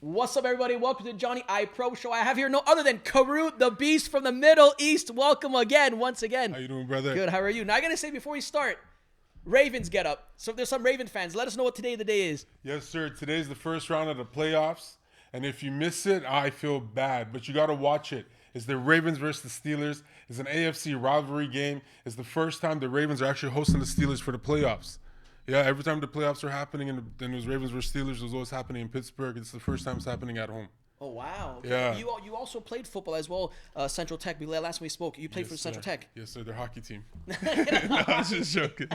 What's up, everybody? Welcome to Johnny I Pro Show. I have here no other than Karou, the beast from the Middle East. Welcome again, once again. How you doing, brother? Good, how are you? Now, I gotta say before we start, Ravens get up. So if there's some Raven fans, let us know what today the day is. Yes, sir. Today's the first round of the playoffs, and if you miss it, I feel bad, but you got to watch it. It's the Ravens versus the Steelers. It's an AFC rivalry game. It's the first time the Ravens are actually hosting the Steelers for the playoffs. Yeah, every time the playoffs are happening and it was Ravens versus Steelers, it was always happening in Pittsburgh. It's the first time it's happening at home. Oh, wow. Okay. Yeah. You also played football as well, Central Tech. Last time we spoke, you played for Central Tech. Yes, sir. Their hockey team. No, I was just joking.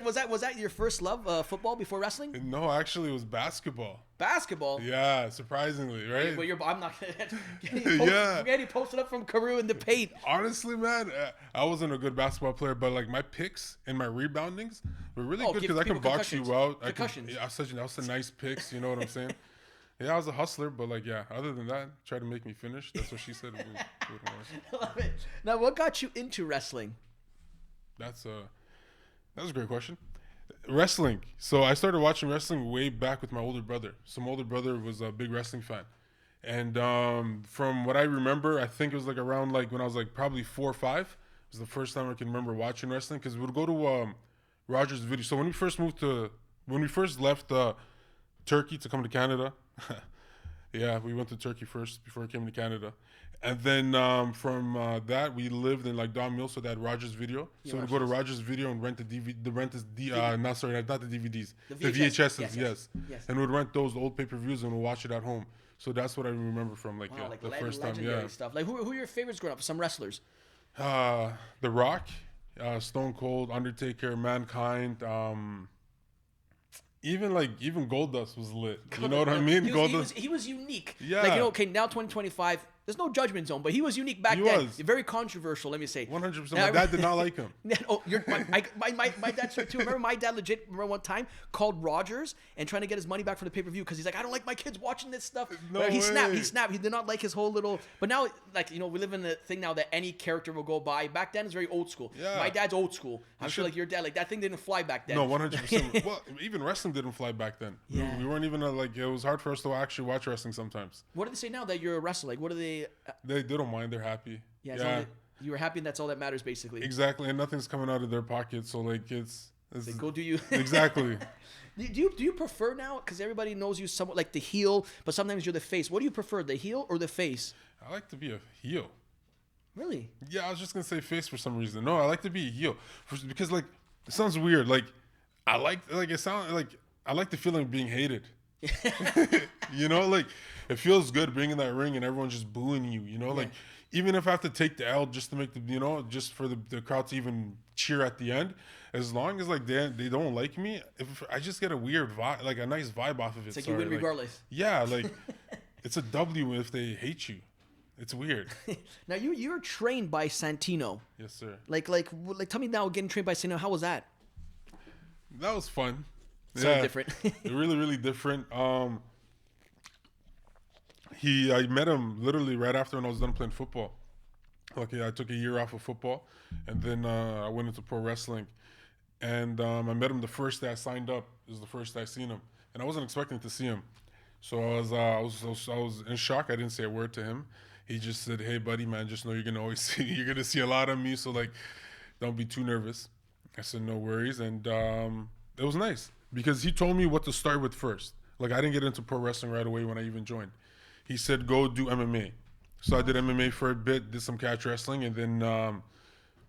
Was that your first love, football before wrestling? No, actually, it was basketball. Basketball? Yeah, surprisingly, right? Well, I'm not gonna get you posted up from Karou in the paint. Honestly, man, I wasn't a good basketball player, but like my picks and my reboundings were really good because I could box you out. I was some nice picks, you know what I'm saying? Yeah, I was a hustler, but like, yeah, other than that, try to make me finish. That's what she said. I love it. Now, what got you into wrestling? That was a great question. Wrestling. So I started watching wrestling way back with my older brother. So my older brother was a big wrestling fan. And from what I remember, I think it was like around like when I was like probably 4 or 5. It was the first time I can remember watching wrestling because we would go to Rogers Video. So when we first left Turkey to come to Canada, yeah, we went to Turkey first before we came to Canada. And then from that, we lived in like Don Mills, so they had Rogers Video. So we'd go to Rogers Video and rent not the DVDs, the VHSs, yes. And we'd rent those old pay-per-views and we'd watch it at home. So that's what I remember from like, the first time, yeah. Stuff. Like who are your favorites growing up? Some wrestlers? The Rock, Stone Cold, Undertaker, Mankind, Even Goldust was lit. You know what I mean? He was unique. Yeah. Like, okay, now 2025, there's no judgment zone, but he was unique back then. Very controversial, let me say. 100%. My dad did not like him. My dad started too. Remember my dad remember one time called Rogers and trying to get his money back for the pay-per-view because he's like, I don't like my kids watching this stuff. No way. He snapped. He did not like his whole little... But now, like, we live in the thing now that any character will go by. Back then, it's very old school. Yeah. My dad's old school. I'm sure like your dad, like that thing didn't fly back then. No, 100%. Well, even wrestling didn't fly back then. Yeah. We weren't even it was hard for us to actually watch wrestling sometimes. What do they say now that you're a wrestler? Like, what do they... They don't mind. They're happy. Yeah. You were happy and that's all that matters, basically. Exactly. And nothing's coming out of their pocket. So, like, it's like, go do you. Exactly. Do you prefer now? Because everybody knows you somewhat like the heel, but sometimes you're the face. What do you prefer, the heel or the face? I like to be a heel. Really? Yeah, I was just going to say face for some reason. No, I like to be a heel. Because, like, it sounds weird. Like, I like the feeling of being hated. You know, like, it feels good being in that ring and everyone's just booing you, you know? Yeah. Like, even if I have to take the L just to make just for the crowd to even cheer at the end, as long as, like, they don't like me, if I just get a weird vibe, like, a nice vibe off of it. It's like you win regardless. Yeah, like, it's a W if they hate you. It's weird. Now, you're trained by Santino. Yes, sir. Like, tell me now, getting trained by Santino, how was that? That was fun. So different. Really, really different. I met him literally right after when I was done playing football. Okay, I took a year off of football, and then I went into pro wrestling. And I met him the first day I signed up. It was the first day I seen him, and I wasn't expecting to see him. So I was in shock. I didn't say a word to him. He just said, "Hey, buddy, man, just know you're gonna see a lot of me. So like, don't be too nervous." I said, "No worries," and it was nice because he told me what to start with first. Like, I didn't get into pro wrestling right away when I even joined. He said, go do MMA. So I did MMA for a bit, did some catch wrestling, and then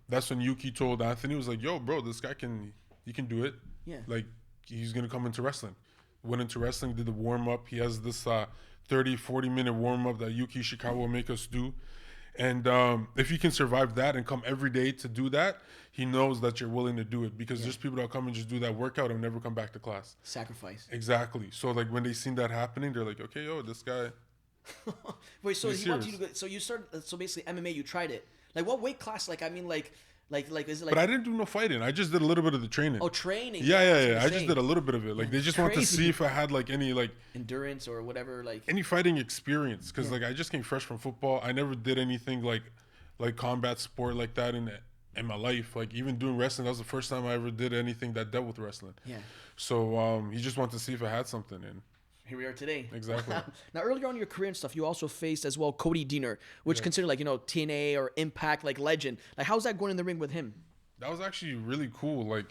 that's when Yuki told Anthony, was like, yo, bro, this guy he can do it. Yeah. Like, he's going to come into wrestling. Went into wrestling, did the warm-up. He has this 30, 40-minute warm-up that Yuki Ishikawa will make us do. And if you can survive that and come every day to do that, he knows that you're willing to do it because there's people that come and just do that workout and never come back to class. Sacrifice. Exactly. So, like, when they seen that happening, they're like, okay, yo, this guy... Wait, so he wants you to go, so you started, so basically MMA, you tried it. Like, what weight class? Like, I mean, like is it like... But I didn't do no fighting. I just did a little bit of the training. Oh, training. Yeah. I just did a little bit of it. Like, they just want to see if I had, like, any, like... endurance or whatever, like... any fighting experience. Because, like, I just came fresh from football. I never did anything, like combat sport like that in my life. Like, even doing wrestling, that was the first time I ever did anything that dealt with wrestling. Yeah. So, he just wanted to see if I had something, and Here we are today. Exactly. Now, earlier on in your career and stuff, you also faced as well Cody Deaner, which considered like, you know, TNA or Impact, like legend. Like, how's that going in the ring with him? That was actually really cool. Like,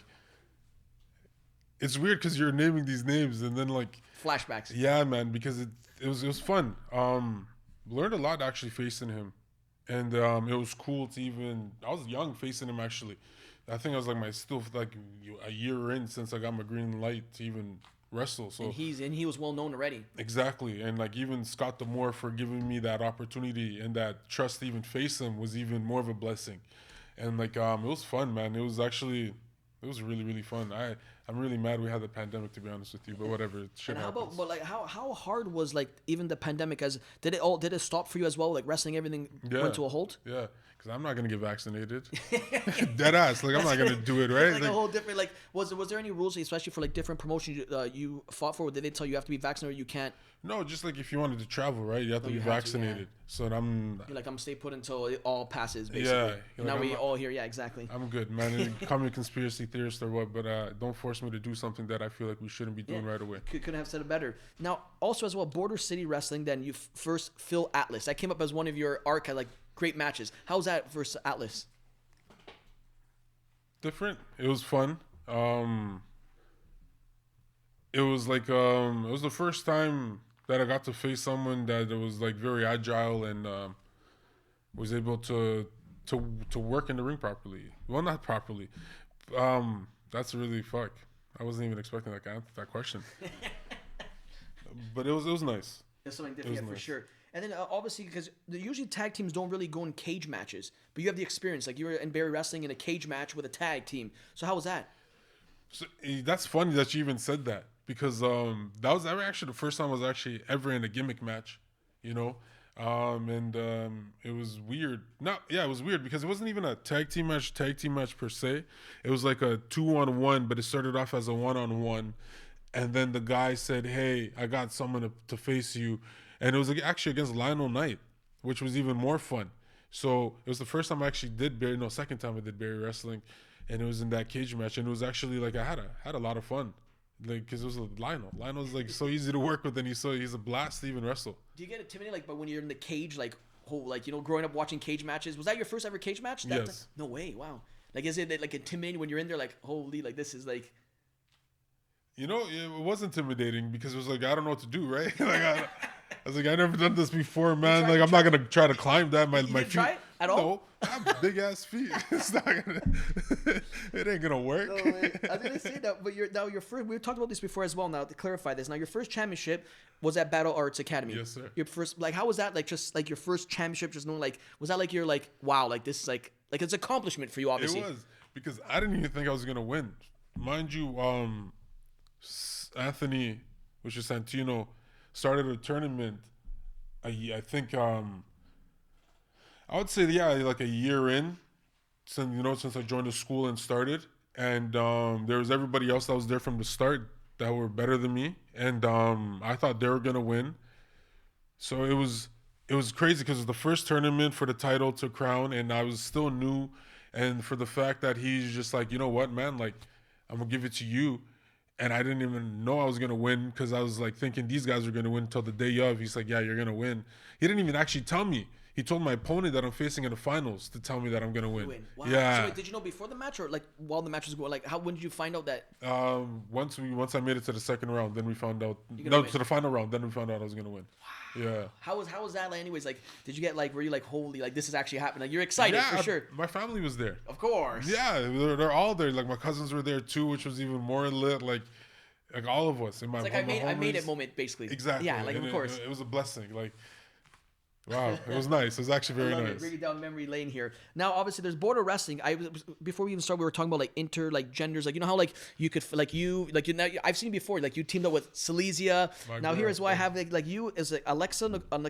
it's weird because you're naming these names and then like Flashbacks. yeah, man, because it was fun. Learned a lot actually facing him, and it was cool to even. I was young facing him actually. I think I was like still like a year in since I got my green light to even wrestle. So And he was well known already. exactly, and like even Scott D'Amore for giving me that opportunity and that trust to even face him was even more of a blessing. And like it was fun, man. It was really, really fun. I'm really mad we had the pandemic, to be honest with you, but whatever. Shit And how happens. about, but like, how hard was like even the pandemic? As did it stop for you as well? Like wrestling, everything went to a halt. Yeah, because I'm not gonna get vaccinated. Dead ass. Like I'm not gonna do it, right? Like a whole different. Like, was there any rules, especially for like different promotions you fought for? Did they tell you have to be vaccinated or you can't? No, just like if you wanted to travel, right? You have to be you have to, vaccinated. So I'm You're like, I'm stay put until it all passes, basically. Yeah, And now like, we all here. Yeah, exactly. I'm good, man. Call me a conspiracy theorist or what, but don't force me to do something that I feel like we shouldn't be doing right away. Couldn't have said it better. Now, also as well, Border City Wrestling. Then you first Phil Atlas. That came up as one of your archive like great matches. How's that versus Atlas? Different. It was fun. It was like it was the first time that I got to face someone that was like very agile and was able to work in the ring properly. Well, not properly. That's really fuck. I wasn't even expecting that question. But it was nice. It's something different for sure. And then obviously, because usually tag teams don't really go in cage matches, but you have the experience. Like you were in Barry Wrestling in a cage match with a tag team. So how was that? So, that's funny that you even said that because that was actually the first time I was actually ever in a gimmick match, you know, and it was weird. It was weird because it wasn't even a tag team match per se. It was like a 2-on-1, but it started off as a 1-on-1, and then the guy said, "Hey, I got someone to face you," and it was actually against Lionel Knight, which was even more fun. So it was the first time I actually did second time I did Barry Wrestling. And it was in that cage match, and it was actually like I had a lot of fun, like because it was Lionel. Lionel's like so easy to work with, and he's a blast to even wrestle. Do you get intimidated like, but when you're in the cage, like growing up watching cage matches? Was that your first ever cage match? Yes. No way. Wow. Like, is it like intimidating when you're in there? Like, holy, like this is like. You know, it was intimidating because it was like I don't know what to do, right? Like I was like I never done this before, man. Like I'm not gonna try to climb that. My feet. Try it at all? No, I have big ass feet. It's not gonna. It ain't gonna work. No way. I was gonna say that, but your first. We talked about this before as well. Now to clarify this, now your first championship was at Battle Arts Academy. Yes, sir. Your first, like, how was that? Like, just like your first championship, just knowing, like, was that like you're like, wow, like this is like it's an accomplishment for you, obviously. It was because I didn't even think I was gonna win, mind you. Anthony, which is Santino, started a tournament. I think I would say like a year in, since I joined the school and started, and there was everybody else that was there from the start that were better than me, and I thought they were gonna win. So it was crazy because it was the first tournament for the title to crown, and I was still new, and for the fact that he's just like, you know what, man, like I'm gonna give it to you. And I didn't even know I was going to win because I was like thinking these guys are going to win until the day of. He's like, yeah, you're going to win. He didn't even actually tell me. He told my opponent that I'm facing in the finals to tell me that I'm going to win. Wow. Yeah. So wait, did you know before the match or like while the match was going? Like, when did you find out that? Once I made it to the second round, then we found out. No, to the final round, then we found out I was going to win. Wow. Yeah. How was that? Like, anyways, like, did you get like, were you like, holy, like this is actually happening? Like, you're excited for sure. My family was there. Of course. Yeah, they're all there. Like my cousins were there too, which was even more lit. Like all of us in my. It's like I made it moment basically. Exactly. Yeah, like of course. It was a blessing. Like, wow, it was nice. It was actually very nice. Bring it down memory lane here. Now, obviously, there's Border Wrestling. Before we even started, we were talking about like genders. Like, you know how like you could now I've seen before like you teamed up with Silesia. Now here is why I have like you is like Alexa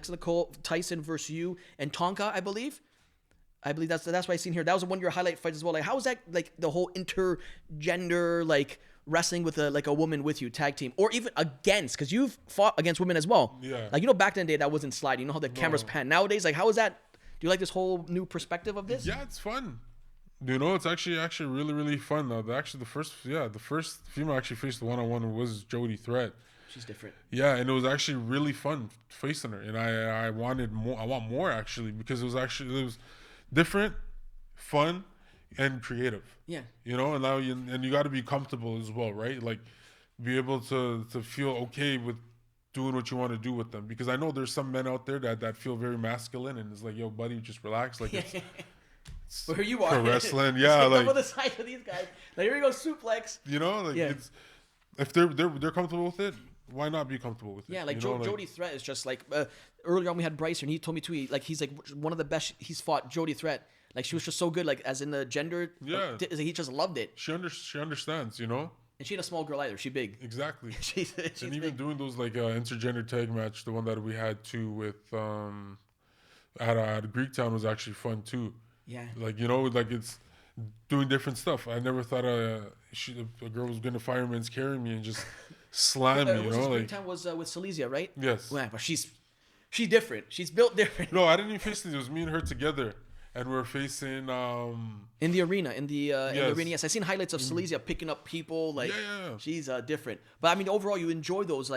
Nicole Tyson versus you and Tonka, I believe. That's what I seen here. That was one of your highlight fights as well. Like, how was that like the whole intergender like wrestling with a woman with you, tag team, or even against, because you've fought against women as well. Yeah. Like, back in the day that wasn't sliding. You know how the cameras pan. Nowadays, like, how is that? Do you like this whole new perspective of this? Yeah, it's fun. It's actually really, really fun. The first female I actually faced one-on-one was Jody Threat. She's different. Yeah, and it was actually really fun facing her, and I wanted more. I want more actually because it was different, fun, and creative. Yeah. You know, and now you got to be comfortable as well, right? Like, be able to feel okay with doing what you want to do with them, because I know there's some men out there that feel very masculine, and it's like, yo, buddy, just relax. Like, it's well, here you are. pro wrestling, yeah. Like, like the side of these guys. Like, here we go, suplex. You know, like it's if they're comfortable with it, why not be comfortable with it? Yeah, like you know, Jody Threat is just like earlier on we had Bryce and he told me too. He's like one of the best he's fought. Jody Threat, like she was just so good. Like as in the gender, he just loved it. She understands, you know. And she ain't a small girl either. She big. Exactly. she's and even big. doing those like intergender tag match, the one that we had too with at Greektown was actually fun too. Yeah. Like, you know, like it's doing different stuff. I never thought a girl was gonna fireman's carry me and just slam me. You know, like Greektown was with Silesia, right? Yes. Yeah, but she's different. She's built different. No, I didn't even face it. It was me and her together. And we were facing in the arena, in the arena. Yes, I seen highlights of Silesia picking up people. Like, she's different. But I mean, overall, you enjoy those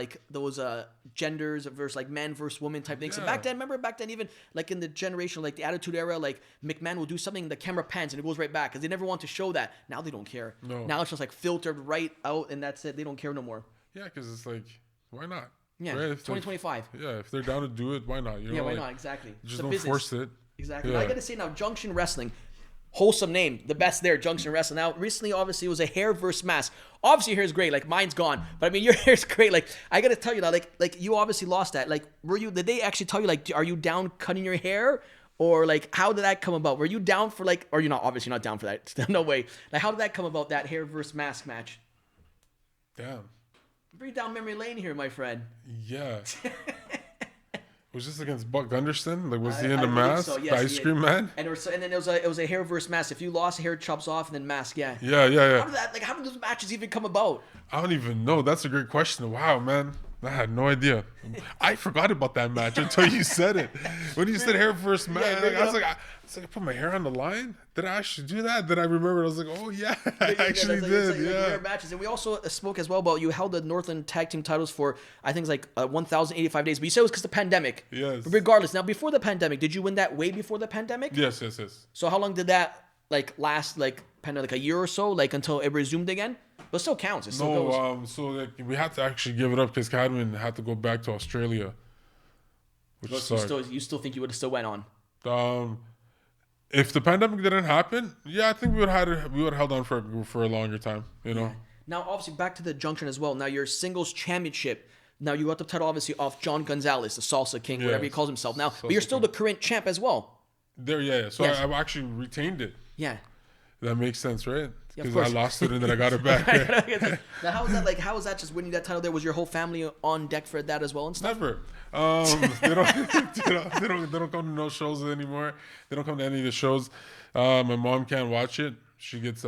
genders versus like man versus woman type things. So back then, even like in the generation, like the Attitude Era, like McMahon will do something, the camera pans and it goes right back because they never want to show that. Now they don't care. No. Now it's just like filtered right out, and that's it. They don't care no more. Yeah, because it's like, why not? Yeah, right? 2025. Yeah, if they're down to do it, why not? You know, yeah, why like, not? Exactly. Just don't force it. Exactly. Yeah. I got to say now, Junction Wrestling, wholesome name, the best there, Junction Wrestling. Now, recently, obviously, it was a hair versus mask. Obviously, your hair's great. Like, mine's gone. But, I mean, your hair's great. Like, I got to tell you now, like you obviously lost that. Like, did they actually tell you, like, are you down cutting your hair? Or, like, how did that come about? Were you down for, like, or you're not, obviously not down for that. No way. Like, how did that come about, that hair versus mask match? Damn. Bring down memory lane here, my friend. Yeah. Was this against Buck Gunderson? Like, was he in the mask? So, yes, the ice cream man? And then it was a hair versus mask. If you lost, hair chops off, and then mask. Yeah. Yeah. How did those matches even come about? I don't even know. That's a great question. Wow, man. I had no idea. I forgot about that match until you said it. When you said hair versus mask, I was like, I put my hair on the line. Did I actually do that? Then I remembered. I was like, oh yeah, I actually did. Like rare matches. And we also spoke as well about you held the Northland Tag Team titles for I think it's like 1,085 days. But you said it was because of the pandemic. Yes. But regardless, now before the pandemic, did you win that way before the pandemic? Yes. So how long did that like last? Like a year or so, like until it resumed again? But it still counts. It still goes. So like, we had to actually give it up because Cadman had to go back to Australia. Which sucked. You still think you would have still went on? If the pandemic didn't happen, yeah, I think we would have held on for a longer time. You know. Yeah. Now, obviously, back to the Junction as well. Now, your singles championship. Now, you got the title obviously off John Gonzalez, the Salsa King, whatever he calls himself now. But you're still the current champ as well. Yeah. So yes. I actually retained it. Yeah. That makes sense, right? Yeah, because I lost it and then I got it back. Right? Now, how was that? Like, how was that? Just winning that title there? Was your whole family on deck for that as well and stuff? Never. They don't come to no shows anymore. They don't come to any of the shows. My mom can't watch it. She gets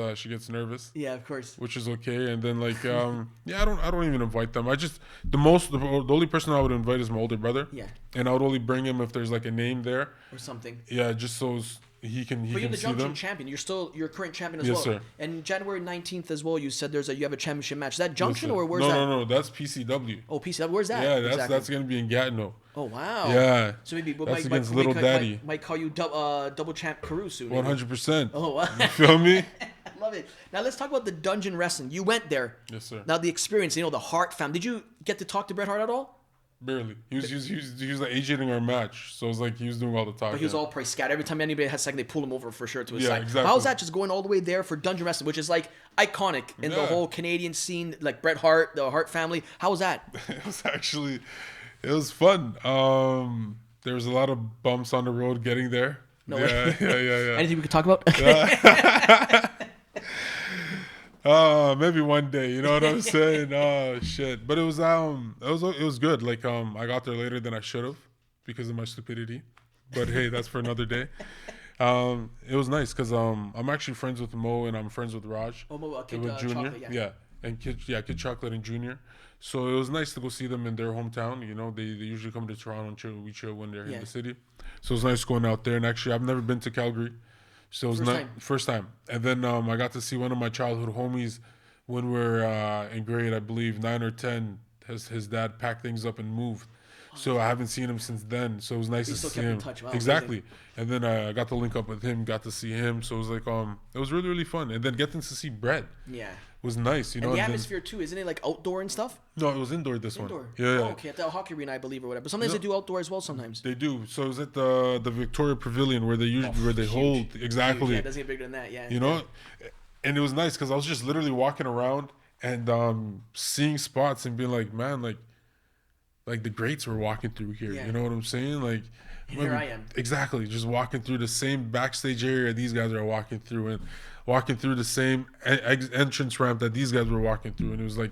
nervous. Yeah, of course. Which is okay. And then like I don't even invite them. The only person I would invite is my older brother. Yeah. And I would only bring him if there's like a name there or something. Yeah, just so he can see them. But you're the Junction champion. You're current champion as well. Yes, sir. And January 19th as well, you said you have a championship match. Is that Junction or where's that? No. That's PCW. Oh, PCW. Where's that? Yeah, that's gonna be in Gatineau. Oh wow. Yeah. So maybe that's against Little Daddy. Might call you double champ Karou soon. 100%. Oh wow. You feel me? I love it. Now let's talk about the Dungeon Wrestling. You went there. Yes, sir. Now the experience, the Hart fam. Did you get to talk to Bret Hart at all? Barely. He was like aging our match, so it was like he was doing all the talking. But he was all pretty scattered. Every time anybody had a second, they pull him over for sure to his side. Exactly. How's that just going all the way there for Dungeon Wrestling, which is like iconic in the whole Canadian scene, like Bret Hart, the Hart family. How was that? It was fun. There was a lot of bumps on the road getting there. No way. Yeah. Anything we could talk about? Maybe one day, you know what I'm saying? Oh shit. But it was good. Like I got there later than I should have because of my stupidity. But hey, that's for another day. It was nice because I'm actually friends with Mo and I'm friends with Raj. Oh, Mo, Kid Junior. Chocolate, Yeah. And Kid Chocolate and Junior. So it was nice to go see them in their hometown. You know, they usually come to Toronto and chill. We chill when they're in the city. So it was nice going out there. And actually, I've never been to Calgary. So it was first time. And then I got to see one of my childhood homies when we were in grade, I believe, 9 or 10. his dad packed things up and moved. So I haven't seen him since then. So it was nice to still see kept in him. touch. Wow, Exactly. amazing. And then I got to link up with him, got to see him. So it was like it was really, really fun. And then getting to see Brett was nice, you know. And the And then, atmosphere too, isn't it like outdoor and stuff? no, it was indoor this Indoor. one. Yeah, Oh, okay, at the hockey arena, I believe, or whatever. But sometimes No. they do outdoor as well. Sometimes. They do. So it was at the Victoria Pavilion where they usually Huge. hold exactly. Huge. Yeah, it doesn't get bigger than that. Yeah. You know, and it was nice because I was just literally walking around and seeing spots and being like, man, like the greats were walking through here. Yeah. You know what I'm saying? Like, And here I am. Exactly, just walking through the same backstage area these guys are walking through, and walking through the same entrance ramp that these guys were walking through, and it was like,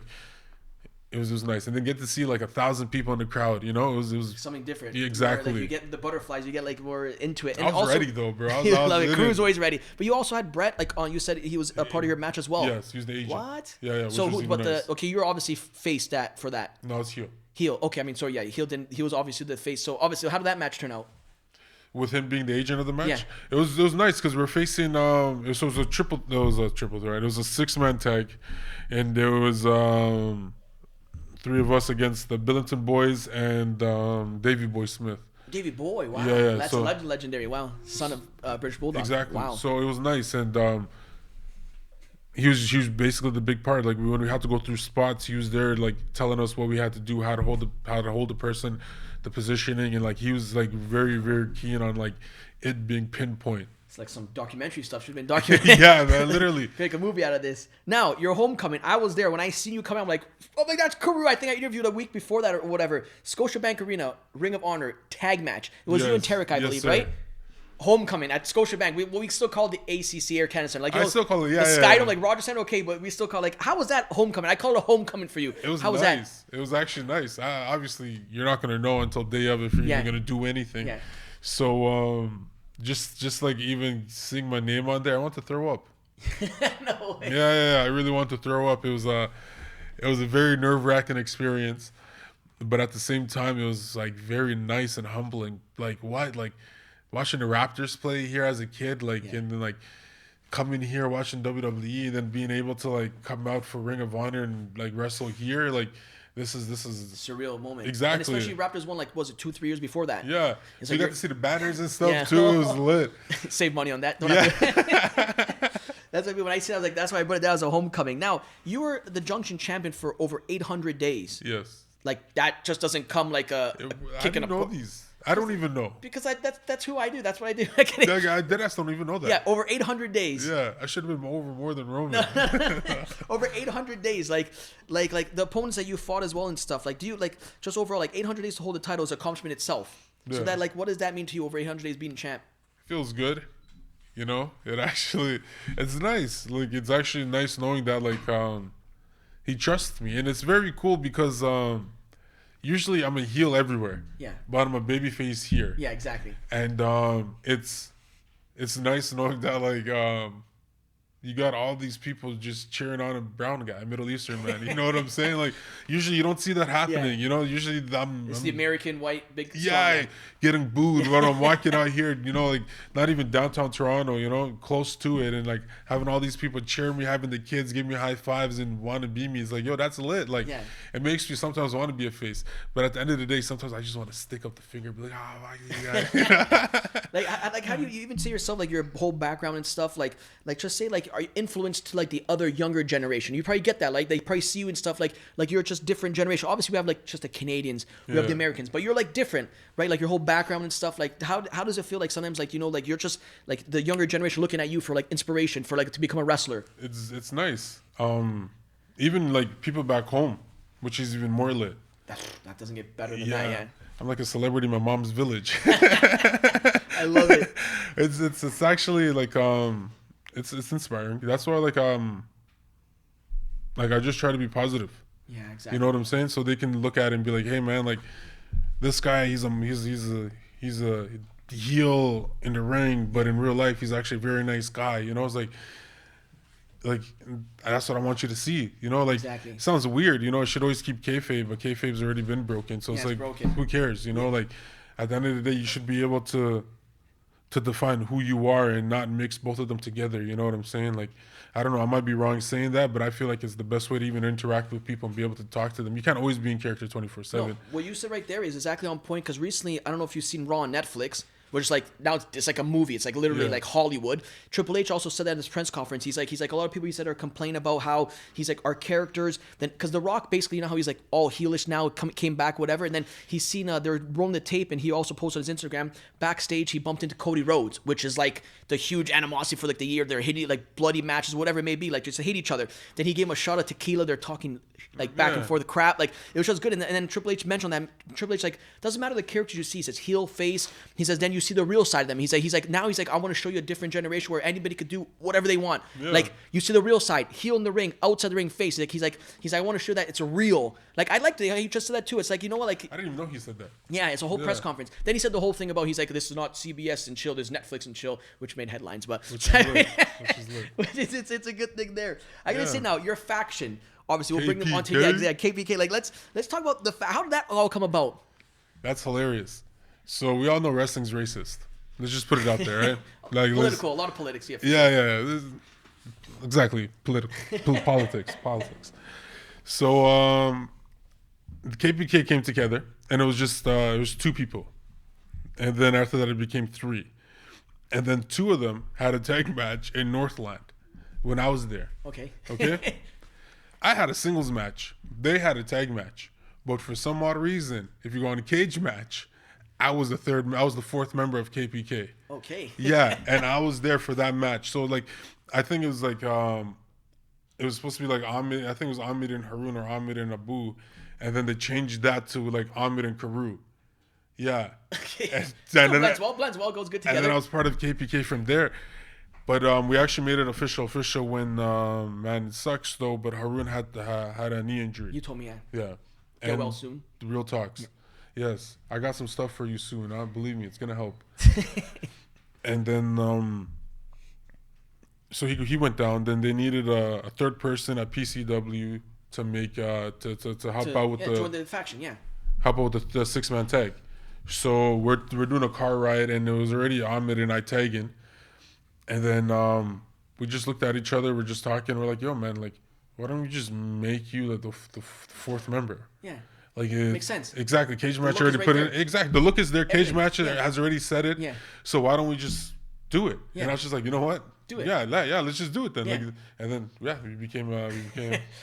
it was nice. And then get to see like 1,000 people in the crowd. You know, it was Something different. Yeah, exactly. Like you get the butterflies, you get like more into it. And I was also, ready though, bro. I you was love it. in Karou's always ready. But you also had Brett, like on. You said he was a part of your match as well. Yes, he was the agent. What? Yeah. So which was who? even But nice. okay, you're obviously faced that for that. No, it's heel. Heel. Okay, I mean, so yeah, heel didn't. He was obviously the face. So obviously, how did that match turn out? With him being the agent of the match, Yeah. it was nice because we're facing it was a triple threat. It was a 6-man tag, and there was 3 of us against the Billington Boys and Davey Boy Smith. Davey Boy, wow, Yeah, that's so- legendary. Wow, son of British Bulldog. Exactly. Wow. So it was nice, and he was basically the big part. Like when we had to go through spots, he was there, like telling us what we had to do, how to hold the person, the positioning, and like he was like very, very keen on like it being pinpoint. It's like some documentary stuff. Should have been documented. Yeah, man, literally. Make a movie out of this. Now, your homecoming. I was there. When I seen you come out, I'm like, oh my God, that's Karou. I think I interviewed a week before that or whatever. Scotiabank Arena, Ring of Honor, tag match. It was you and Yes. Tarek, I Yes, believe, sir. right? Homecoming at Scotiabank. We still call it the ACC Air Canada Center. Like, you I know, still call it, the yeah, Skydome, yeah. like Roger said, okay, but we still call it, like, how was that homecoming? I call it a homecoming for you. It was how was nice. It was actually nice. Obviously, you're not gonna know until day of if you're Yeah. even gonna do anything. Yeah. So just like even seeing my name on there, I want to throw up. that? No way. Yeah. I really want to throw up. It was a very nerve-wracking experience, but at the same time, it was like very nice and humbling. Like what? Like watching the Raptors play here as a kid, like Yeah. and then like coming here watching WWE, and then being able to like come out for Ring of Honor and like wrestle here, like this is Surreal moment. Exactly. And especially Raptors won, like, was it 2-3 years before that? yeah. It's So like you got you're- to see the banners and stuff Yeah. too. It was lit. Save money on that. Don't Yeah. have to- That's like when I see it, I was like, that's why I put it down as a homecoming. Now, you were the Junction champion for over 800 days. Yes. Like, that just doesn't come like a I kick in don't a know these. I don't even know. Because that's who I do. That's what I do. I can't- I deadass don't even know that. yeah, over 800 days. Yeah, I should have been over more than Roman. Over 800 days. Like the opponents that you fought as well and stuff. Like, do you, like, just overall, like, 800 days to hold the title is an accomplishment itself. So Yeah. that, like, what does that mean to you over 800 days being champ? Feels good. You know, it's nice. Like, it's actually nice knowing that, like, he trusts me. And it's very cool because usually I'm a heel everywhere. Yeah. But I'm a babyface here. Yeah, exactly. And it's nice knowing that, like, you got all these people just cheering on a brown guy, Middle Eastern man. You know what I'm saying? Like, usually you don't see that happening. Yeah. You know, usually It's the American white big strong yeah, guy. getting booed when I'm walking out here, you know, like not even downtown Toronto, you know, close to it, and like having all these people cheer me, having the kids give me high fives and want to be me. It's like, yo, that's lit. Like, Yeah. it makes me sometimes want to be a face, but at the end of the day, sometimes I just want to stick up the finger, and be like, oh, why you guys? Like, like, how do you even say yourself, like, your whole background and stuff, like just say, like, are you influenced to, like, the other younger generation? You probably get that, like, they probably see you and stuff, like you're just different generation. Obviously, we have, like, just the Canadians, we have the Yeah. Americans, but you're, like, different, right? Like, your whole background and stuff, like, how does it feel, like, sometimes, like, you know, like, you're just, like, the younger generation looking at you for, like, inspiration, for, like, to become a wrestler? It's nice. Even like people back home, which is even more lit. That doesn't get better than that, yeah. I'm like a celebrity in my mom's village. I love it. It's actually like it's inspiring. That's why like I just try to be positive. Yeah, exactly. You know what I'm saying? So they can look at it and be like, hey man, like this guy, he's a heel in the ring, but in real life he's actually a very nice guy. You know, it's like that's what I want you to see. You know, like Exactly. it sounds weird. You know, I should always keep kayfabe, but kayfabe's already been broken. So Yeah, it's it's like, broken. who cares? You know, like at the end of the day, you should be able to to define who you are and not mix both of them together. You know what I'm saying? Like, I don't know, I might be wrong saying that, but I feel like it's the best way to even interact with people and be able to talk to them. You can't always be in character 24/7. No, what you said right there is exactly on point, because recently, I don't know if you've seen Raw on Netflix, which is like, now it's like a movie. It's like literally like Hollywood. Triple H also said that in his press conference. He's like, a lot of people, he said, are complaining about how he's like, our characters, then, because The Rock basically, you know how he's like all heelish now, came back, whatever. And then he's seen, they're rolling the tape, and he also posted on his Instagram, backstage, he bumped into Cody Rhodes, which is like the huge animosity for like the year. They're hitting like bloody matches, whatever it may be, like just to hate each other. Then he gave him a shot of tequila. They're talking like back and forth, crap. Like, it was just good. And then Triple H mentioned that. Triple H, like, doesn't matter the characters you see. He says heel, face. He says, then you see the real side of them. He's like, now he's like, I want to show you a different generation where anybody could do whatever they want. Yeah. Like, you see the real side, heel in the ring, outside the ring, face. Like, he's like, I want to show that it's a real. Like, I liked it. He just said that too. It's like, you know what? Like, I didn't even know he said that. Yeah, it's a whole press conference. Then he said the whole thing about, he's like, this is not CBS and chill, there's Netflix and chill, which made headlines, but it's a good thing there. I gotta say now, your faction. Obviously, we'll bring them on to KPK. Like, let's talk about how did that all come about? That's hilarious. So we all know wrestling's racist. Let's just put it out there, right? Like, political, a lot of politics here. Yeah. Exactly, political, politics. So the KPK came together, and it was just it was 2 people, and then after that it became 3, and then 2 of them had a tag match in Northland when I was there. Okay. I had a singles match. They had a tag match. But for some odd reason, if you go on a cage match, I was the 4th member of KPK. Okay. Yeah, and I was there for that match. So, like, I think it was like, it was supposed to be like Ahmed, I think it was Ahmed and Harun or Ahmed and Abu. And then they changed that to like Ahmed and Karou. Yeah. Okay. Blends well, goes good together. And then I was part of KPK from there. But we actually made it official when, man, it sucks though, but Harun had a knee injury. You told me, Yeah. Get well soon. The real talks. Yeah. Yes. I got some stuff for you soon. Believe me, it's going to help. And then, so he went down. Then they needed a 3rd person at PCW to make, to help out with join the faction, help out with the 6-man tag. So we're doing a car ride, and it was already Ahmed and I tagging. And then we just looked at each other. We're just talking. We're like, yo, man, like, why don't we just make you like the 4th member? Yeah. Like, makes sense. Exactly. Cage match already put it in. Exactly. The look is there. Cage match has already said it. Yeah. So why don't we just do it? Yeah. And I was just like, you know what? Do it. Yeah. Let's just do it then. Yeah. Like, and then we became.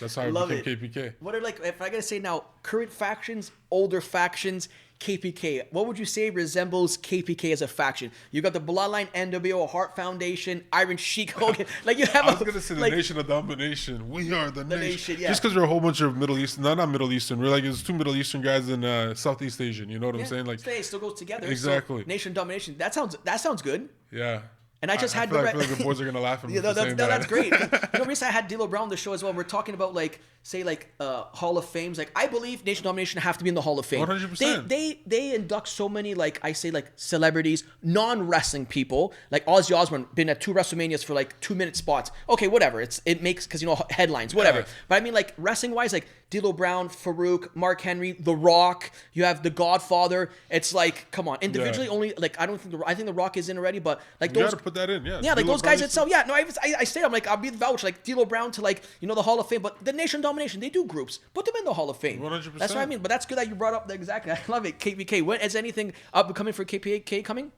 That's how we became KPK. What are, like, if I gotta say now, current factions, older factions, KPK. What would you say resembles KPK as a faction? You got the Bloodline, NWO, Heart Foundation, Iron Sheik, Hogan. Like, you have. I was gonna say the Nation of Domination. We are the nation. Yeah. Just because we're a whole bunch of Middle Eastern, not Middle Eastern. We're like, it's 2 Middle Eastern guys in Southeast Asian. You know what I'm saying? Like, it still goes together. Exactly. So, Nation of Domination. That sounds good. Yeah. And I just had I feel like the boys are gonna laugh at me. That's great. You know, recently I had D'Lo Brown on the show as well. We're talking about like, say, like Hall of Fames. Like, I believe Nation Domination have to be in the Hall of Fame. 100%. They induct so many, like, I say, like, celebrities, non-wrestling people. Like Ozzy Osbourne been at 2 WrestleManias for like 2-minute spots. Okay, whatever. It makes, because, you know, headlines, whatever. Yeah. But I mean, like, wrestling wise, like D'Lo Brown, Farouk, Mark Henry, The Rock. You have The Godfather. It's like, come on, individually only. Like, I think The Rock is in already, but like those. You gotta put that in, yeah. Yeah, like those guys itself. Yeah, no, I say, I'm like, I'll be the vouch, like D'Lo Brown to, like, you know, the Hall of Fame, but the Nation Domination, they do groups. Put them in the Hall of Fame. 100%. That's what I mean. But that's good that you brought up exactly. I love it. KPK. When is anything up and coming for KPK coming?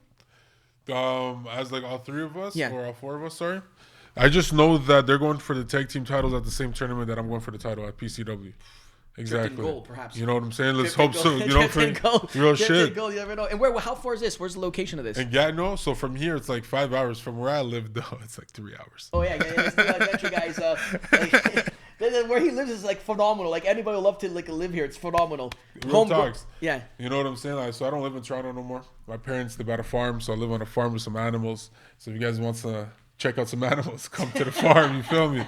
As like all 3 of us, or all 4 of us, sorry. I just know that they're going for the tag team titles at the same tournament that I'm going for the title at PCW. Exactly. Gold, perhaps. You know what I'm saying? Let's hope so. You know, for real shit. Gold, you never know. And how far is this? Where's the location of this? And Gatineau. So from here, it's like 5 hours. From where I live, though, it's like 3 hours. Oh yeah. Adventure guys. Where he lives is like phenomenal. Like, anybody would love to like live here. It's phenomenal. Real talks. Yeah. You know what I'm saying? Like, so I don't live in Toronto no more. My parents, they bought a farm, so I live on a farm with some animals. So if you guys want to check out some animals, come to the farm. You feel me?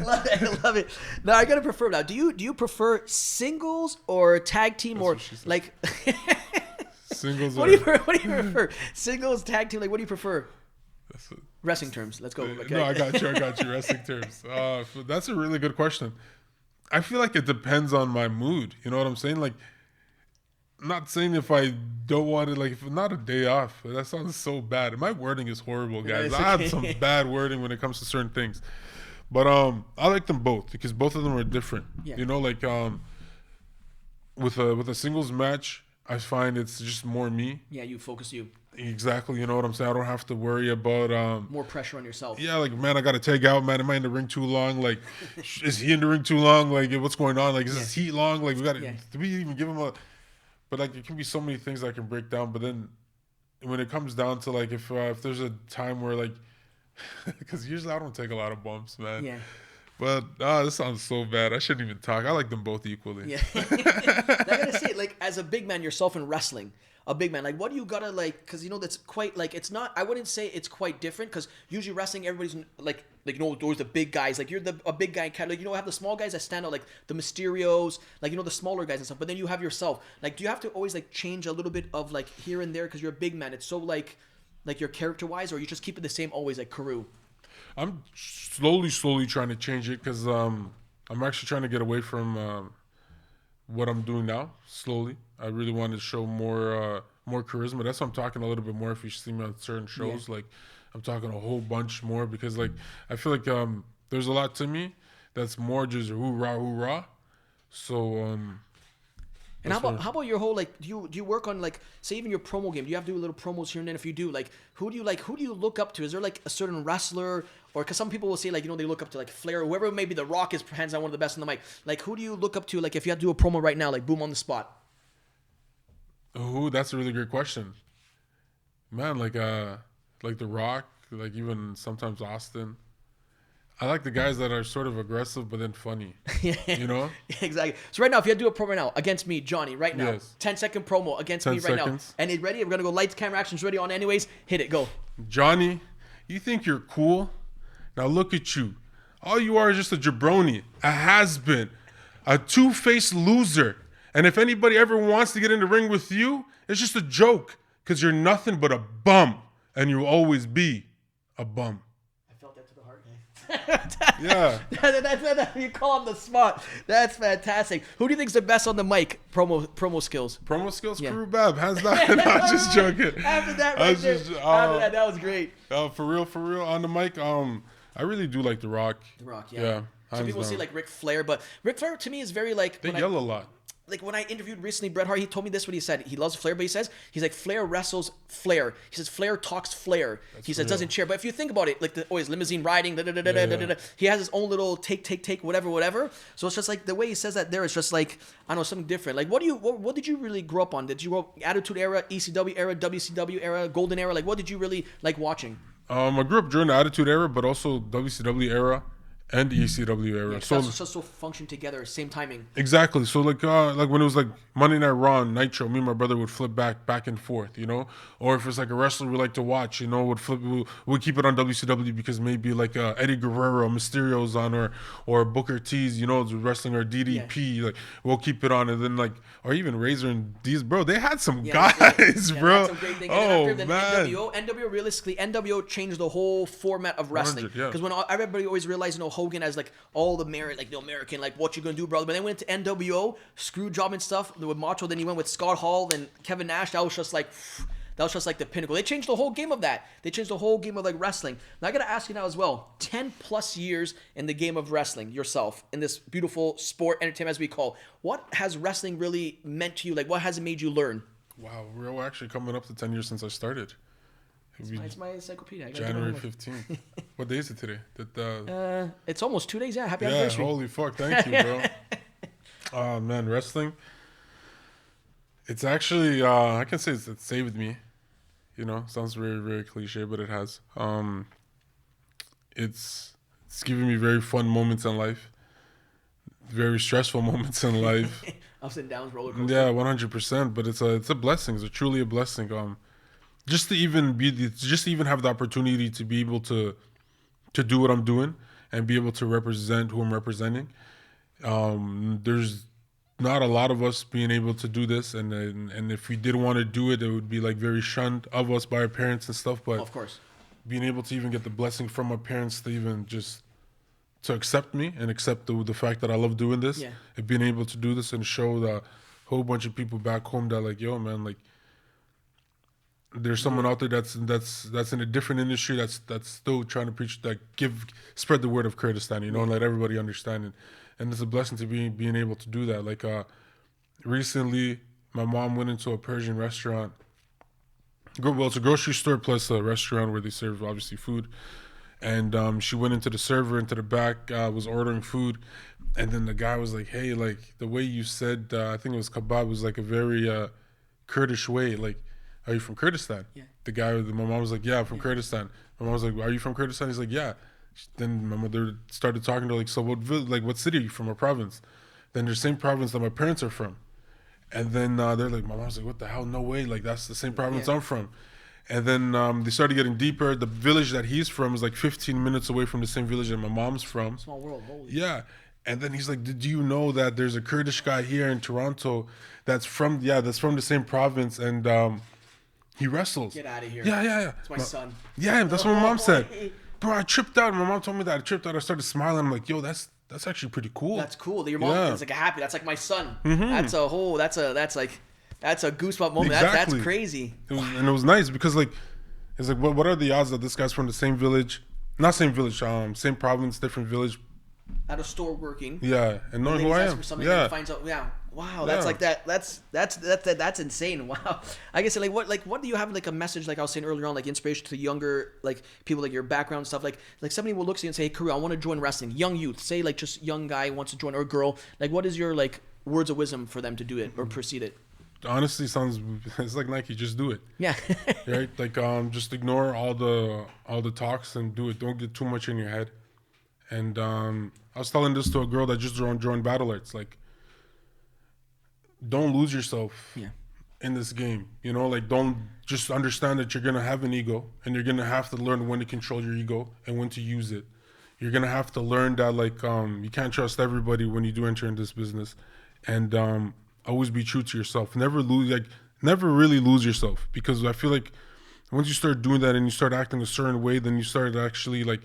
Love it. Now I gotta prefer. Now, do you prefer singles or tag team? That's or like singles? What do you prefer? Singles, tag team? Like, what do you prefer? Wrestling terms. Let's go. Okay. No, I got you. Wrestling terms. That's a really good question. I feel like it depends on my mood. You know what I'm saying? Like I'm not saying if I don't want it, like if not a day off. That sounds so bad. My wording is horrible, guys. I have some bad wording when it comes to certain things. But I like them both because both of them are different. Yeah. You know, like with a singles match, I find it's just more me. Yeah, you focus you. Exactly, you know what I'm saying? I don't have to worry about more pressure on yourself. Yeah, like, man, I gotta tag out, man. Am I in the ring too long? Like, is he in the ring too long? Like, what's going on? Like, is this heat long? Like, do we even give him a? But like, it can be so many things I can break down. But then, when it comes down to like, if there's a time where like, because usually I don't take a lot of bumps, man. Yeah. But this sounds so bad. I shouldn't even talk. I like them both equally. Yeah. I gotta say, like, as a big man yourself in wrestling. A big man, like, what do you gotta like? Because you know that's quite like it's not. I wouldn't say it's quite different because usually wrestling, everybody's like you know, there's the big guys. Like you're a big guy kind of like, you know, have the small guys that stand out, like the Mysterios, like, you know, the smaller guys and stuff. But then you have yourself. Like, do you have to always like change a little bit of like here and there because you're a big man? It's so like your character wise, or you just keep it the same always, like Karou? I'm slowly trying to change it because I'm actually trying to get away from what I'm doing now. Slowly, I really want to show more charisma. That's why I'm talking a little bit more. If you see me on certain shows, like I'm talking a whole bunch more because like I feel like there's a lot to me that's more just hoorah. So and how about your whole like do you work on like say even your promo game? Do you have to do little promos here and then? If you do, like who do you look up to? Is there like a certain wrestler? Or because some people will say, like, you know, they look up to, like, Flair, or whoever, maybe The Rock is hands down one of the best on the mic. Like, who do you look up to, like, if you had to do a promo right now, like, boom, on the spot? Oh, that's a really great question. Man, like The Rock, like, even sometimes Austin. I like the guys that are sort of aggressive, but then funny. You know? Exactly. So right now, if you had to do a promo right now, against me, Johnny, right now, 10-second promo against me right now. And it ready? We're going to go lights, camera, actions ready on anyways. Hit it, go. Johnny, you think you're cool? Now look at you. All you are is just a jabroni, a has-been, a two-faced loser. And if anybody ever wants to get in the ring with you, it's just a joke because you're nothing but a bum, and you'll always be a bum. I felt that to the heart. Yeah. That's you call on the spot. That's fantastic. Who do you think's the best on the mic? Promo skills. Promo skills, yeah. Karou Bab, hands down. I'm just joking. After that, that was great. For real, on the mic, I really do like The Rock. The Rock, yeah. Some people say like Ric Flair, but Ric Flair to me is very like they yell a lot. Like when I interviewed recently Bret Hart, he told me this what he said. He loves Flair, but he's like Flair wrestles Flair. He says Flair talks Flair. He says doesn't cheer. But if you think about it, like always limousine riding, he has his own little take, whatever. So it's just like the way he says that there is just like I don't know, something different. Like what did you really grow up on? Did you grow up Attitude Era, ECW era, WCW era, Golden Era? Like what did you really like watching? I grew up during the Attitude Era, but also WCW era and ECW era. Yeah, so that's just so function together, same timing. Exactly. So like when it was like Monday Night Raw and Nitro, me and my brother would flip back and forth, you know. Or if it's like a wrestler we like to watch, you know, we'd keep it on WCW because maybe like Eddie Guerrero, Mysterio's on, or Booker T's, you know, wrestling, or DDP, like we'll keep it on, and then like or even Razor and these, bro, they had some guys, bro. That's a great thing. And then man. NWO realistically, NWO changed the whole format of wrestling because when everybody always realized, you know, Hogan as like all the merit, like the American, like what you gonna do, brother. But then went to NWO, screw job and stuff with Macho. Then he went with Scott Hall, then Kevin Nash. That was just like the pinnacle. They changed the whole game of that. They changed the whole game of like wrestling. Now I gotta ask you now as well. 10 plus years in the game of wrestling yourself in this beautiful sport entertainment as we call. What has wrestling really meant to you? Like what has it made you learn? Wow, we're actually coming up to 10 years since I started. It's my encyclopedia. January 15th. What day is it today? It's almost 2 days. Yeah, happy anniversary. Holy fuck! Thank you, bro. Oh man, wrestling. It's actually I can say it saved me. You know, sounds very very cliche, but it has. It's given me very fun moments in life, very stressful moments in life. Ups and downs, roller coaster. Yeah, 100%. But it's a blessing. It's truly a blessing. Just to even have the opportunity to be able to do what I'm doing and be able to represent who I'm representing. There's not a lot of us being able to do this, and if we did want to do it, it would be like very shunned of us by our parents and stuff. But of course, being able to even get the blessing from my parents to even just to accept me and accept the fact that I love doing this, and being able to do this and show whole bunch of people back home that like, yo, man, like, there's someone out there that's in a different industry that's still trying to preach, that spread the word of Kurdistan, and let everybody understand it. And it's a blessing to being able to do that. Like recently, my mom went into a Persian restaurant. Well, it's a grocery store plus a restaurant where they serve obviously food. And she went into the server, into the back, was ordering food, and then the guy was like, "Hey, like the way you said, I think it was kebab, was like a very Kurdish way, like." Are you from Kurdistan? Yeah. My mom was like, yeah, I'm from Kurdistan. My mom was like, are you from Kurdistan? He's like, yeah. Then my mother started talking to her, like, so what city are you from, or province? Then the same province that my parents are from. And then they're like, my mom's like, what the hell? No way. Like, that's the same province I'm from. And then they started getting deeper. The village that he's from is like 15 minutes away from the same village that my mom's from. Small world, holy. Yeah. And then he's like, did you know that there's a Kurdish guy here in Toronto that's from the same province, and he wrestles. Get out of here. Yeah. It's my son. Yeah, that's what my mom said. Bro, I tripped out. My mom told me that. I tripped out. I started smiling. I'm like, yo, that's actually pretty cool. That's cool. Your mom is like happy. That's like my son. Mm-hmm. That's a goosebump moment. Exactly. That's crazy. It was nice because like, it's like, what are the odds that this guy's from the same village? Not same village, same province, different village. At a store working. Yeah, and knowing who I am. Yeah. Finds out. Yeah. Wow, that's like that. That's insane. Wow, I guess like what do you have like a message, like I was saying earlier on, like inspiration to younger like people, like your background stuff, like somebody will look at you and say, hey, Karou, I want to join wrestling. Young youth, say like just young guy wants to join, or girl, like what is your like words of wisdom for them to do it or proceed it? Honestly, it's like Nike, just do it. Yeah. Right, like just ignore all the talks and do it. Don't get too much in your head. And I was telling this to a girl that just joined Battle Arts, like, don't lose yourself in this game. Like, don't just understand that you're going to have an ego, and you're going to have to learn when to control your ego and when to use it. You're going to have to learn that, like, you can't trust everybody when you do enter in this business. And always be true to yourself. Never really lose yourself, because I feel like once you start doing that and you start acting a certain way, then you start actually, like,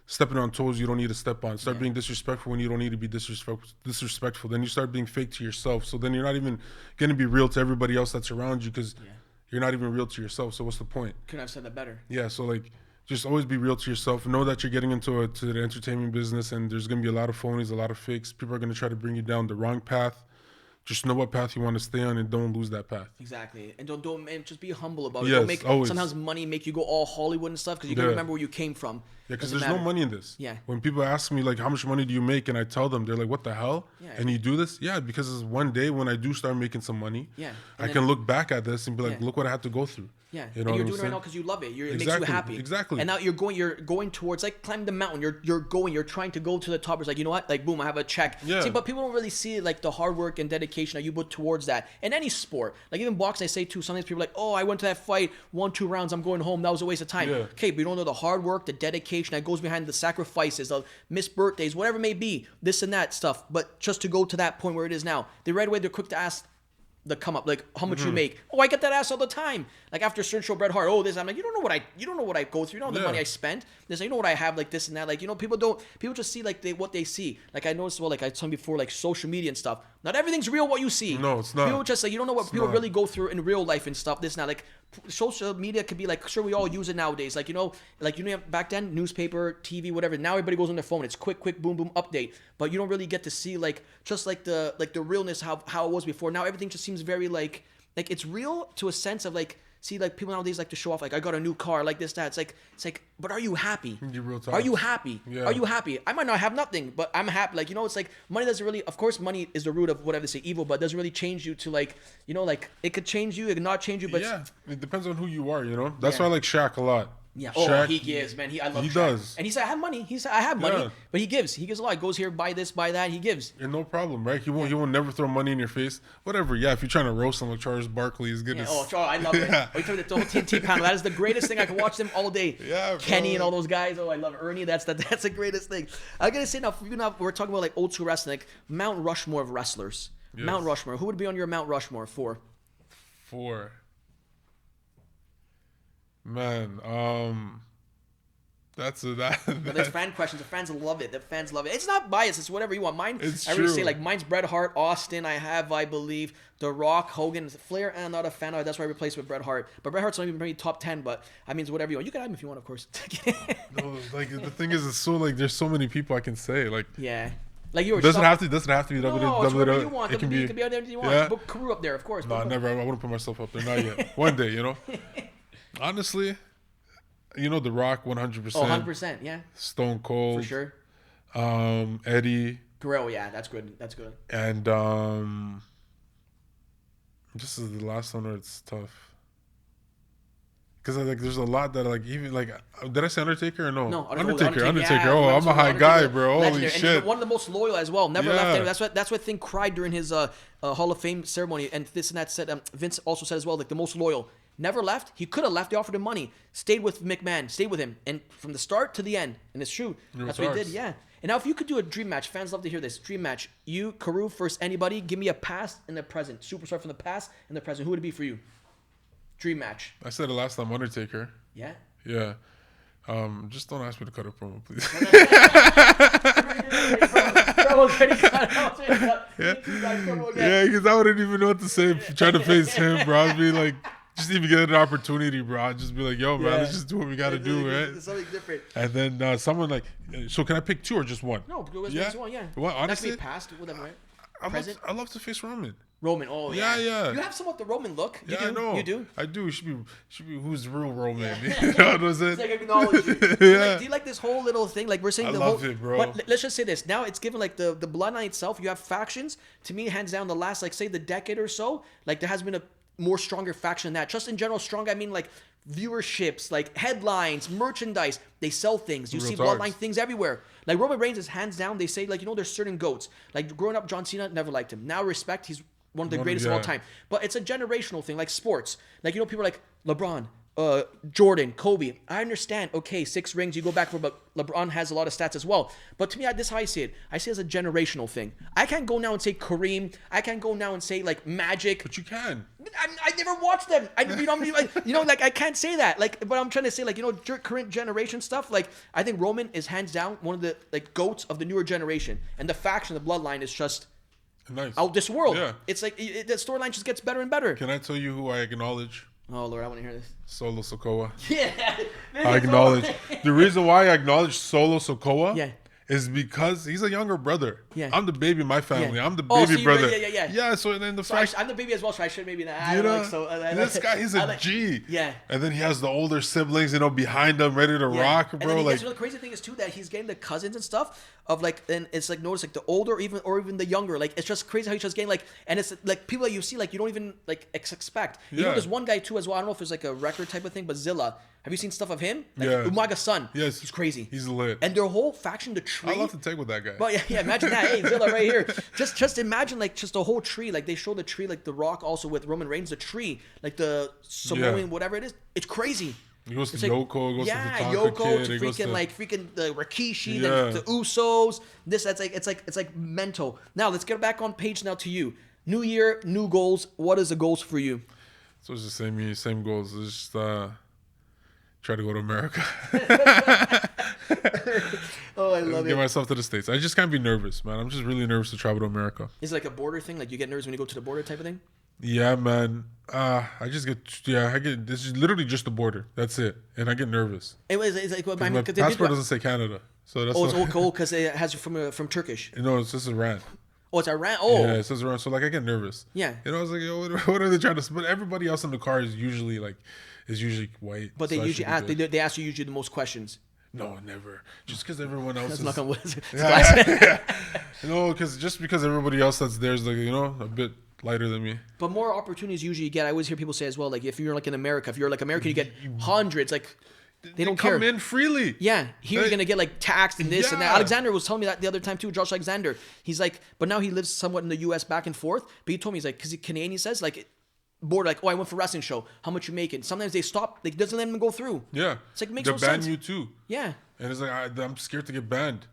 stepping on toes you don't need to step on. Start being disrespectful when you don't need to be disrespectful. Then you start being fake to yourself. So then you're not even going to be real to everybody else that's around you, because you're not even real to yourself. So what's the point? Couldn't have said that better. Yeah, so like just always be real to yourself. Know that you're getting into the entertainment business, and there's going to be a lot of phonies, a lot of fakes. People are going to try to bring you down the wrong path. Just know what path you want to stay on, and don't lose that path. Exactly, and and just be humble about it. Don't make sometimes money make you go all Hollywood and stuff, because you got to remember where you came from. Yeah, because there's no money in this. Yeah. When people ask me like, how much money do you make, and I tell them, they're like, what the hell? Yeah. And you do this? Yeah, because it's one day when I do start making some money, I can look back at this and be like, look what I had to go through. Yeah, and you're doing it right now because you love it. It makes you happy. Exactly. And now you're going towards, like, climbing the mountain. You're trying to go to the top. It's like, you know what? Like, boom, I have a check. Yeah. See, but people don't really see like the hard work and dedication that you put towards that. In any sport, like even boxing, I say too, sometimes people are like, oh, I went to that fight, 1-2 rounds, I'm going home. That was a waste of time. Yeah. Okay, but you don't know the hard work, the dedication that goes behind the sacrifices, the missed birthdays, whatever it may be, this and that stuff. But just to go to that point where it is now, right away they're quick to ask the come up, like how much you make. Oh, I get that ass all the time. Like after certain show, Bret Hart. Oh, this. I'm like, you don't know what I go through. You don't know the money I spent. This, you know what I have, like this and that. Like, you know, people just see like what they see. Like I noticed, well, like I told you before, like social media and stuff. Not everything's real what you see. No, it's not. People just like, you don't know what people really go through in real life and stuff. This and that. Like social media could be like, sure, we all use it nowadays. Like, you know, back then, newspaper, TV, whatever. Now everybody goes on their phone. It's quick, boom, boom, update. But you don't really get to see like just like the realness how it was before. Now everything just seems very like it's real to a sense of like, see, like people nowadays like to show off, like I got a new car, like this, that. It's like, but are you happy? Are you happy? Yeah. Are you happy? I might not have nothing, but I'm happy. Like, you know, it's like money doesn't really, of course, money is the root of whatever they say evil, but it doesn't really change you to like, you know, like it could change you, it could not change you, but yeah, it depends on who you are, you know. That's why I like Shaq a lot. Yeah. Shaq, he gives, man. I love Shaq. He does. And he said, I have money. He said, I have money. But he gives. He gives a lot. He goes here, buy this, buy that. He gives. And no problem, right? He won't never throw money in your face. Whatever. Yeah, if you're trying to roast him like Charles Barkley, is good. Yeah. Oh, Charles, I love it. Oh, he threw the whole TNT panel. That is the greatest thing. I can watch them all day. Yeah, Kenny and all those guys. Oh, I love Ernie. That's the greatest thing. I gotta say now, for you now, we're talking about like old school wrestling, like Mount Rushmore of wrestlers. Yes. Mount Rushmore. Who would be on your Mount Rushmore for? Man, But there's fan questions. The fans love it. The fans love it. It's not biased. It's whatever you want. Mine, It's I already true. say, like, mine's Bret Hart, Austin. I have, I believe, The Rock, Hogan, Flair. I'm not a fan of it. That's why I replaced with Bret Hart. But Bret Hart's not even maybe top 10. But I mean, it's whatever you want. You can add him if you want, of course. No, like the thing is, it's so like there's so many people I can say. Like, Yeah. Like you were doesn't have to be WWE. No, it's whatever you It want. can WWE be. could be anything you want. Yeah. Book Karou up there, of course. No, never. I wouldn't put myself up there. Not yet. One day, you know. Honestly, you know, The Rock, 100%. Oh, 100%. Yeah. Stone Cold. For sure. Eddie. Guerrero, yeah, that's good. That's good. And this is the last one where it's tough. Because like, there's a lot that like even like did I say Undertaker or no? No, Undertaker. Yeah, oh, I'm a high guy, bro. Holy legendary. shit. And one of the most loyal as well. Never Yeah. left him. That's what Thing cried during his Hall of Fame ceremony. And this and that said, Vince also said as well, like the most loyal. Never left. He could have left. They offered him money. Stayed with McMahon. Stayed with him. And from the start to the end. And it's true. That's what he did. Yeah. And now if you could do a dream match, fans love to hear this. Dream match. You, Karou, versus anybody. Give me a past and a present. Superstar from the past and the present. Who would it be for you? Dream match. I said it last time, Undertaker. Yeah. Yeah. Just don't ask me to cut a promo, please. Yeah, because I wouldn't even know what to say trying to face him, bro. I'd be like, just even get an opportunity, bro. I'd just be like, yo, man, let's just do what we got to do, right? It's something different. And then someone like, so can I pick two or just one? No, go as one, yeah. Well, That honestly, could be past, whatever, right? I love to face Roman. Roman, Yeah. You have somewhat the Roman look. You do. I know. You do. I do. It should be who's the real Roman. You know what I'm saying? It's like acknowledge you. Yeah. Do you like this whole little thing? Like we're saying I love it, bro. But let's just say this. Now it's given like the Bloodline itself. You have factions. To me, hands down, the last like say the decade or so, like there has been a more stronger faction than that. Just in general, strong. I mean like viewerships, like headlines, merchandise. They sell things. You Real see talks. Bloodline things everywhere. Like Roman Reigns is hands down. They say like there's certain goats. Like growing up, John Cena never liked him. Now respect. He's one of the greatest of all time. But it's a generational thing, like sports. Like, people are like, LeBron, Jordan, Kobe. I understand, okay, 6 rings, you go back for, but LeBron has a lot of stats as well. But to me, this is how I see it. I see it as a generational thing. I can't go now and say Kareem. I can't go now and say, like, Magic. But you can. I never watched them. I can't say that. Like, but I'm trying to say, like, current generation stuff. Like, I think Roman is hands down one of the, like, goats of the newer generation. And the faction, the Bloodline is just... Nice. out this world. Yeah. It's like the storyline just gets better and better. Can I tell you who I acknowledge? Oh Lord, I want to hear this. Solo Sikoa. Yeah. I acknowledge. The reason why I acknowledge Solo Sikoa is because he's a younger brother. Yeah. I'm the baby in my family. Yeah. I'm the baby brother. Yeah. Yeah, so then the fact... I'm the baby as well, so I should maybe not. This guy, he's a G. Yeah. And then he has the older siblings, behind him, ready to rock, bro. And then like, the crazy thing is too that he's getting the cousins and stuff of like, and it's like notice like the older or even the younger, like it's just crazy how he's just getting like, and it's like people that you see like you don't even like expect. There's one guy too as well. I don't know if it's like a record type of thing, but Zilla. Have you seen stuff of him? Like, Umaga's son. Yes. He's crazy. He's lit. And their whole faction, the tree. I love to take with that guy. But yeah, imagine that. Hey, Zilla right here. Just imagine like just the whole tree. Like they show the tree, like The Rock also with Roman Reigns, the tree, like the Samoan, whatever it is. It's crazy. He goes to like, Yoko, goes to the Tonka Yoko, Kid, to goes to freaking the Rikishi, the Usos. It's like mental. Now let's get back on page now to you. New year, new goals. What is the goals for you? So it's the same goals. It's just try to go to America. Oh, I love it. Get myself to the States. I just can't be nervous, man. I'm just really nervous to travel to America. Is it like a border thing? Like you get nervous when you go to the border type of thing? Yeah, man. I get. This is literally just the border. That's it, and I get nervous. It's like My passport doesn't say Canada, so that's. It's cool because it has from Turkish. No, it's just Iran. Oh, it's Iran. Oh, yeah, it says Iran. So like, I get nervous. Yeah. I was like, yo, what are they trying to? But everybody else in the car is usually white. But they usually ask. They ask you usually the most questions. No, never. Just because everyone else That's is. not gonna. Yeah. No, because everybody else that's there is like a bit lighter than me. But more opportunities usually you get. I always hear people say as well, like if you're like in America, if you're like American, you get hundreds. Like they don't come care. in freely. Yeah, here you're gonna get like taxed and this and that. Yeah. Alexander was telling me that the other time too. Josh Alexander, he's like, but now he lives somewhat in the U.S. back and forth. But he told me he's like, because he's Canadian, he says like. Bored like, oh, I went for a wrestling show. How much you making? Sometimes they stop. Like, doesn't let them go through. Yeah, it's like it makes they no ban sense. you too. Yeah, and it's like I'm scared to get banned.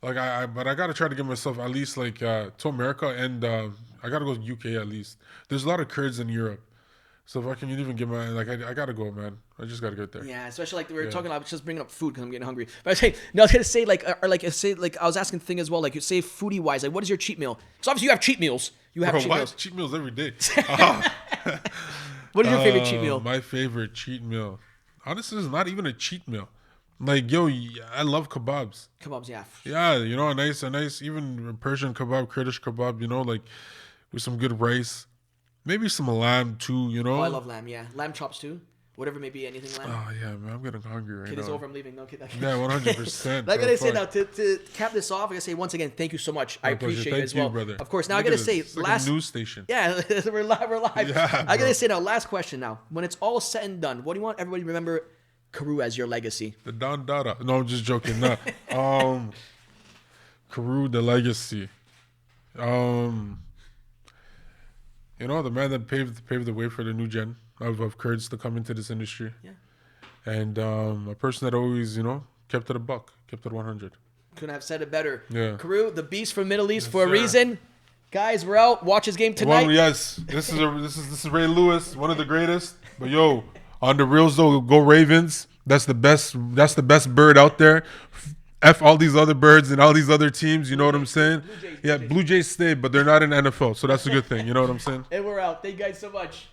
Like but I gotta try to get myself at least like to America, and I gotta go to UK at least. There's a lot of Kurds in Europe, So if I can even get my I gotta go, man. I just gotta get there. Yeah, especially like we were talking about just bringing up food because I'm getting hungry. But I was saying, no, I was gonna say I was asking thing as well. Like, say foodie wise, like what is your cheat meal? Because obviously you have cheat meals. You have cheat meals. Cheat meals every day. What is your favorite cheat meal? My favorite cheat meal. Honestly, it's not even a cheat meal. Like, yo, I love kebabs. Kebabs, yeah. Yeah, you know, a nice, even Persian kebab, Kurdish kebab, you know, like with some good rice. Maybe some lamb too, you know. Oh, I love lamb, yeah. Lamb chops too. Whatever may be, anything lamb. Oh, yeah, man. I'm getting hungry right now. Kid is over, I'm leaving. No, kid. Yeah, 100%. I gotta say now, to cap this off, I gotta say once again, thank you so much. I appreciate it as well. Brother. Of course. Now I gotta say, like a news station. Yeah, we're live. Yeah, I gotta say now, last question now. When it's all said and done, what do you want everybody to remember Karou as your legacy? The Don Dada. No, I'm just joking. No. Karou, the legacy. You know, the man that paved the way for the new gen of Kurds to come into this industry. Yeah. And a person that always, you know, kept it a buck, kept it 100. Couldn't have said it better. Yeah. Karou, the beast from Middle East for a reason. Guys, we're out. Watch his game tonight. Well, yes. This is Ray Lewis, one of the greatest. But yo, on the reels though, go Ravens. That's the best bird out there. F all these other birds and all these other teams, you know what I'm saying? Blue Jays stay, but they're not in NFL, so that's a good thing. You know what I'm saying? And we're out. Thank you guys so much.